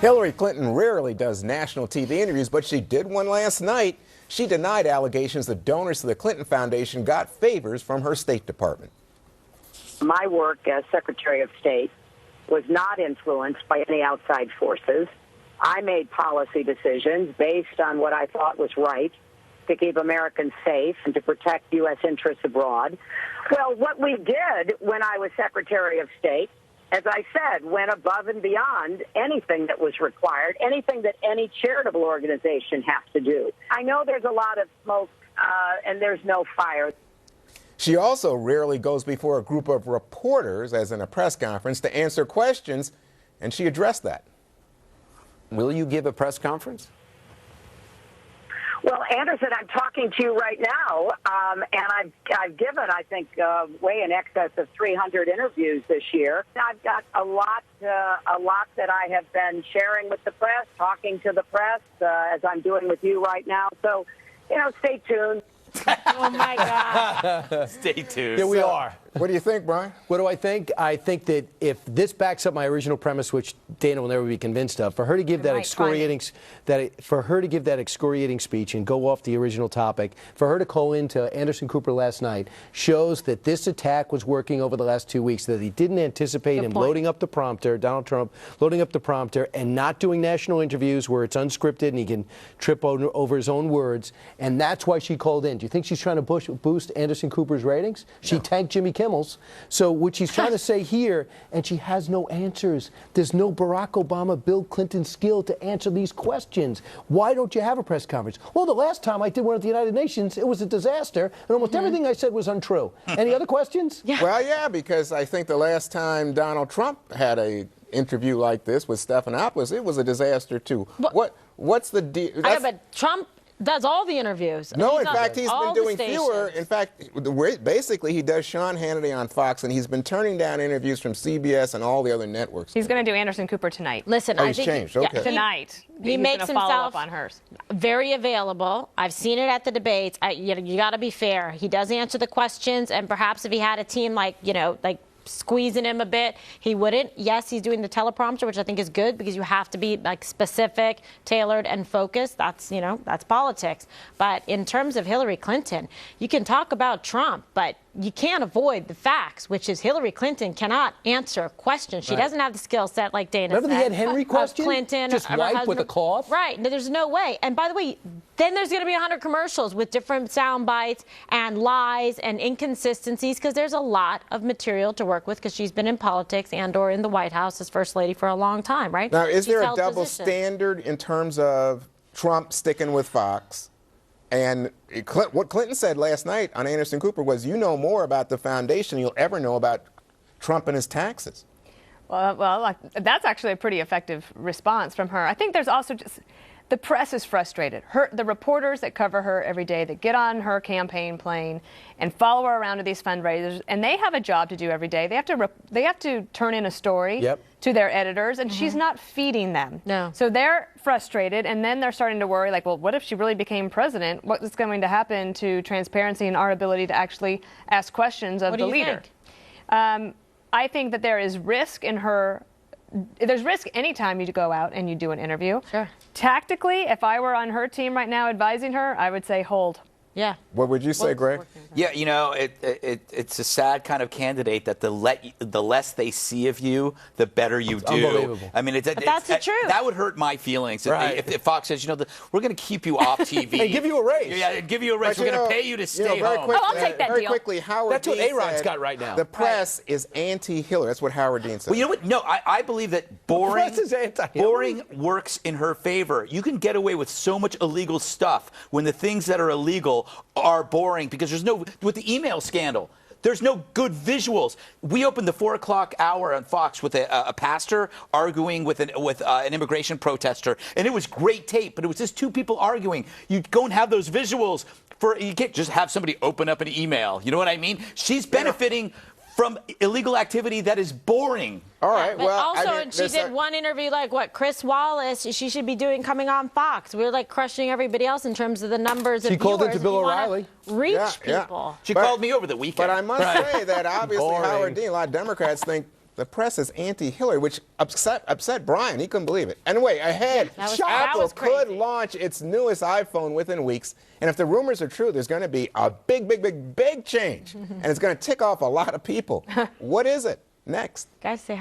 Hillary Clinton rarely does national TV interviews, but she did one last night. She denied allegations that donors to the Clinton Foundation got favors from her State Department. My work as Secretary of State was not influenced by any outside forces. I made policy decisions based on what I thought was right to keep Americans safe and to protect U.S. interests abroad. Well, what we did when I was Secretary of State, as I said, went above and beyond anything that was required, anything that any charitable organization has to do. I know there's a lot of smoke and there's no fire. She also rarely goes before a group of reporters, as in a press conference, to answer questions, and she addressed that. Will you give a press conference? Well, Anderson, I'm talking to you right now, and I've given, I think, way in excess of 300 interviews this year. I've got a lot that I have been sharing with the press, talking to the press, as I'm doing with you right now. So, stay tuned. Oh, my God. Stay tuned. Here we are. What do you think, Brian? What do I think? I think that if this backs up my original premise, which Dana will never be convinced of, for her to give that excoriating speech and go off the original topic, for her to call into Anderson Cooper last night, shows that this attack was working over the last 2 weeks, that he didn't anticipate him loading up the prompter, Donald Trump loading up the prompter and not doing national interviews where it's unscripted and he can trip over his own words, and that's why she called in. Do you think she's trying to boost Anderson Cooper's ratings? She tanked Jimmy Kimmel's. So what she's trying to say here, and she has no answers. There's no Barack Obama, Bill Clinton skill to answer these questions. Why don't you have a press conference? Well, the last time I did one at the United Nations, it was a disaster, and almost everything I said was untrue. Any other questions? Yeah. Well, yeah, because I think the last time Donald Trump had a interview like this with Stephanopoulos, it was a disaster too. What's the deal? But Trump does all the interviews. No, in fact, he's been doing fewer. In fact, basically, he does Sean Hannity on Fox, and he's been turning down interviews from CBS and all the other networks. He's going to do Anderson Cooper tonight. Listen, I think changed. Okay. Tonight. He makes himself on hers. very available. I've seen it at the debates. You got to be fair. He does answer the questions, and perhaps if he had a team like squeezing him a bit, he wouldn't. Yes, he's doing the teleprompter, which I think is good because you have to be specific, tailored, and focused. That's politics. But in terms of Hillary Clinton, you can talk about Trump, but you can't avoid the facts, which is Hillary Clinton cannot answer questions. She doesn't have the skill set like Dana Remember said. Remember the Ed Henry question? Clinton, just wipe with a cloth? Right. No, there's no way. And by the way, then there's going to be 100 commercials with different sound bites and lies and inconsistencies because there's a lot of material to work with because she's been in politics and or in the White House as First Lady for a long time, right? Now, is there a double standard in terms of Trump sticking with Fox? And what Clinton said last night on Anderson Cooper was, you know more about the foundation than you'll ever know about Trump and his taxes. Well, that's actually a pretty effective response from her. I think there's also just the press is frustrated. The reporters that cover her every day, that get on her campaign plane and follow her around to these fundraisers, and they have a job to do every day. They have to turn in a story to their editors, and she's not feeding them. No. So they're frustrated, and then they're starting to worry, well, what if she really became president? What is going to happen to transparency and our ability to actually ask questions of the leader? I think that there is risk in her. There's risk anytime you go out and you do an interview. Sure. Tactically, if I were on her team right now advising her, I would say hold. Yeah. What would you say, Greg? Yeah, it's a sad kind of candidate that the less they see of you, the better you do. Unbelievable. I mean, but that's the truth. That would hurt my feelings if Fox says, we're going to keep you off TV. And give you a raise. Yeah, give you a raise. We're going to pay you to stay home. I'll take that very deal. quickly, Howard That's what Dean A-Rod's said, got right now. The press is anti-Hillary. That's what Howard Dean said. Well, you know what? No, I believe that boring works in her favor. You can get away with so much illegal stuff when the things that are illegal are boring because with the email scandal, there's no good visuals. We opened the 4 o'clock hour on Fox with a pastor arguing with an immigration protester, and it was great tape, but it was just two people arguing. You go and have those visuals. You can't just have somebody open up an email. You know what I mean? She's benefiting from illegal activity that is boring. All right. But well, also, she did one interview Chris Wallace. She should be coming on Fox. We're crushing everybody else in terms of the numbers. She called into Bill O'Reilly. Reach people. She called me over the weekend. But I must say that obviously Howard Dean, a lot of Democrats think the press is anti-Hillary, which upset Brian. He couldn't believe it. Anyway, ahead, Apple could launch its newest iPhone within weeks. And if the rumors are true, there's going to be a big change. And it's going to tick off a lot of people. What is it? Next. Guys, say hi.